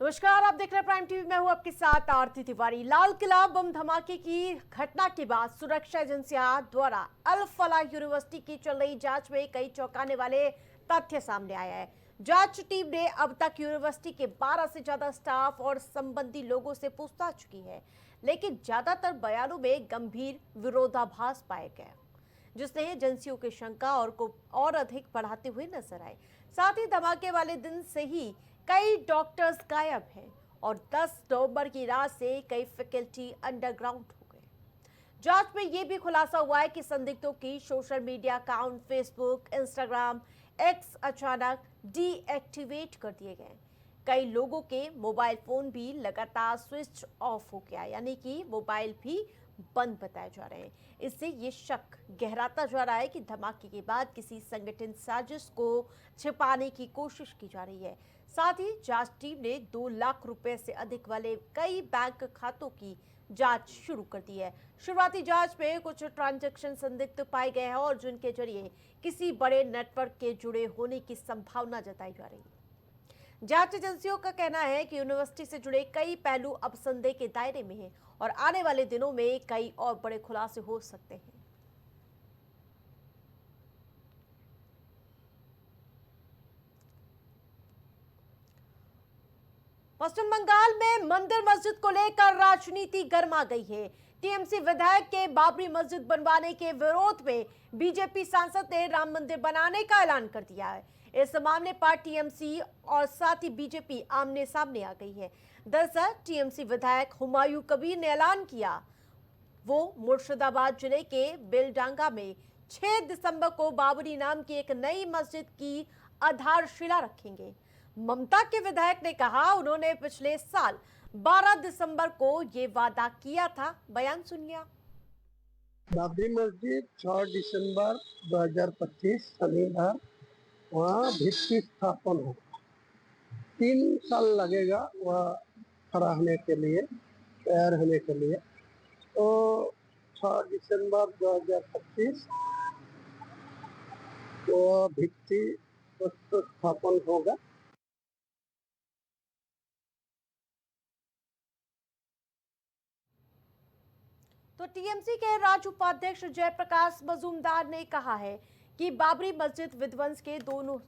नमस्कार, आप देख रहे हैं प्राइम टीवी। मैं हूं आपके साथ आरती तिवारी। लाल किला बम धमाके की घटना के बाद सुरक्षा एजेंसियां द्वारा अल फलाह यूनिवर्सिटी की चल रही जांच में कई चौंकाने वाले तथ्य सामने आया है। जांच टीम ने अब तक यूनिवर्सिटी के 12 से ज्यादा स्टाफ और संबंधी लोगों से पूछताछ की है, लेकिन ज्यादातर बयानों में गंभीर विरोधाभास पाए गए, जिसने एजेंसियों की शंका को और अधिक बढ़ाते हुए नजर आए। साथ ही धमाके वाले दिन से ही कई डॉक्टर्स गायब हैं और 10 नवंबर की रात से कई फैकल्टी अंडरग्राउंड हो गए। जांच में यह भी खुलासा हुआ है कि संदिग्धों की social media account Facebook, Instagram, x अचानक डीएक्टिवेट कर दिए गए। कई लोगों के मोबाइल फोन भी लगातार स्विच ऑफ हो गया, यानी कि मोबाइल भी बंद बताए जा रहे हैं। इससे ये शक गहराता जा रहा है कि धमाके के बाद किसी संगठित साजिश को छिपाने की कोशिश की जा रही है। साथ ही जांच टीम ने 2 लाख रुपए से अधिक वाले कई बैंक खातों की जांच शुरू कर दी है। शुरुआती जांच में कुछ ट्रांजैक्शन संदिग्ध पाए गए हैं और जिनके जरिए किसी बड़े नेटवर्क के जुड़े होने की संभावना जताई जा रही है। जांच एजेंसियों का कहना है कि यूनिवर्सिटी से जुड़े कई पहलू अब संदेह के दायरे में हैं और आने वाले दिनों में कई और बड़े खुलासे हो सकते हैं। पश्चिम बंगाल में मंदिर मस्जिद को लेकर राजनीति गर्मा गई है। टीएमसी विधायक के बाबरी मस्जिद बनवाने के विरोध में बीजेपी सांसद ने राम मंदिर बनाने का ऐलान कर दिया है। इस मामले पर टीएमसी और साथ ही बीजेपी आमने सामने आ गई है। दरअसल टीएमसी विधायक हुमायूं कबीर ने ऐलान किया वो मुर्शिदाबाद जिले के बेलडांगा में 6 दिसंबर को बाबरी नाम की एक नई मस्जिद की आधारशिला रखेंगे। ममता के विधायक ने कहा उन्होंने पिछले साल 12 दिसंबर को ये वादा किया था। बयान सुनिए। बाबरी मस्जिद 6 दिसंबर 2025 शनिवार वहाँ भित्ति स्थापन होगा। 3 साल लगेगा वह खड़ा होने के लिए, तैयार होने के लिए। तो 6 दिसंबर 2025 वह भित्ति स्थापन होगा। तो टीएमसी के राज्य उपाध्यक्ष जयप्रकाश मजूमदार ने कहा है कि बाबरी मस्जिद विध्वंस के 2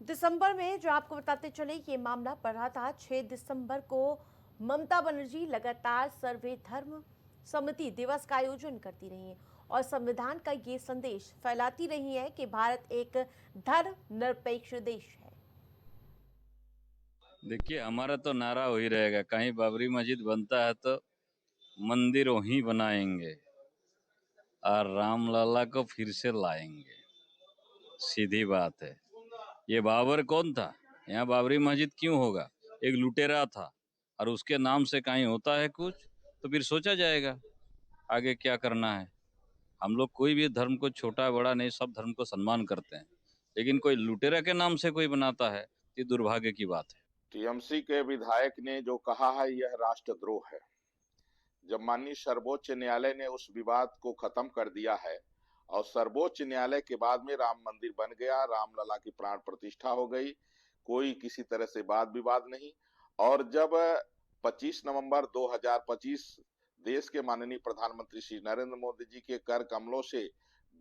दिसंबर में, जो आपको बताते चले ये मामला बढ़ा था, 6 दिसंबर को ममता बनर्जी लगातार सर्वे धर्म समिति दिवस का आयोजन करती रही है और संविधान का ये संदेश फैलाती रही है कि भारत एक धर्मनिरपेक्ष देश है। देखिए, हमारा तो नारा वही रहेगा, कहीं बाबरी मस्जिद बनता है तो मंदिर वहीं बनाएंगे और रामलला को फिर से लाएंगे। सीधी बात है। ये बाबर कौन था? यहाँ बाबरी मस्जिद क्यों होगा? एक लुटेरा था और उसके नाम से कहीं होता है कुछ तो फिर सोचा जाएगा आगे क्या करना है। हम लोग कोई भी धर्म को छोटा बड़ा नहीं, सब धर्म को सम्मान करते हैं, लेकिन कोई लुटेरा के नाम से कोई बनाता है, ये दुर्भाग्य की बात है। टीएमसी के विधायक ने जो कहा है यह राष्ट्रद्रोह है। जब माननीय सर्वोच्च न्यायालय ने उस विवाद को खत्म कर दिया है और सर्वोच्च न्यायालय के बाद में राम मंदिर बन गया, रामलला की प्राण प्रतिष्ठा हो गई, कोई किसी तरह से वाद विवाद नहीं। और जब 25 नवंबर 2025 देश के माननीय प्रधानमंत्री श्री नरेंद्र मोदी जी के कर कमलों से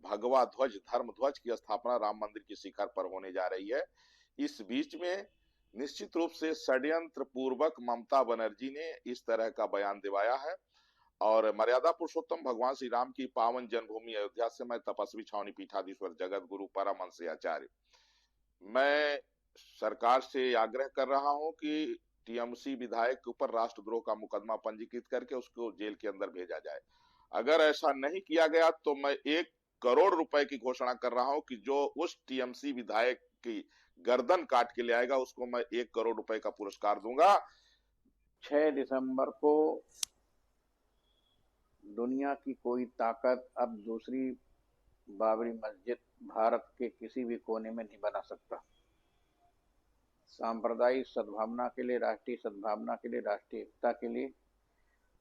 भगवा ध्वज, धर्म ध्वज की स्थापना राम मंदिर की शिखर पर होने जा रही है, इस बीच में निश्चित रूप से षड्यंत्र पूर्वक ममता बनर्जी ने इस तरह का बयान दिवाया है। और मर्यादा पुरुषोत्तम भगवान श्री राम की पावन जन्मभूमि अयोध्या से मैं तपस्वी छावनी पीठाधीश्वर जगत गुरु परमहंस आचार्य, मैं सरकार से आग्रह कर रहा हूं कि टीएमसी विधायक के ऊपर राष्ट्रद्रोह का मुकदमा पंजीकृत करके उसको जेल के अंदर भेजा जाए। अगर ऐसा नहीं किया गया तो मैं 1 करोड़ रुपए की घोषणा कर रहा हूं कि जो उस टीएमसी विधायक की गर्दन काट के ले आएगा उसको मैं 1 करोड़ रुपए का पुरस्कार दूंगा। 6 दिसंबर को दुनिया की कोई ताकत अब दूसरी बाबरी मस्जिद भारत के किसी भी कोने में नहीं बना सकता। सांप्रदायिक सद्भावना के लिए, राष्ट्रीय सद्भावना के लिए, राष्ट्रीय एकता के लिए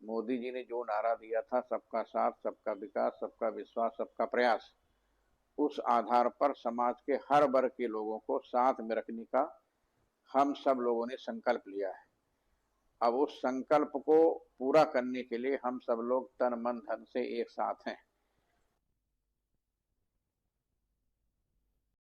मोदी जी ने जो नारा दिया था, सबका साथ, सबका विकास, सबका विश्वास, सबका प्रयास, उस आधार पर समाज के हर वर्ग के लोगों को साथ में रखने का हम सब लोगों ने संकल्प लिया है। अब उस संकल्प को पूरा करने के लिए हम सब लोग तन मन धन से एक साथ हैं।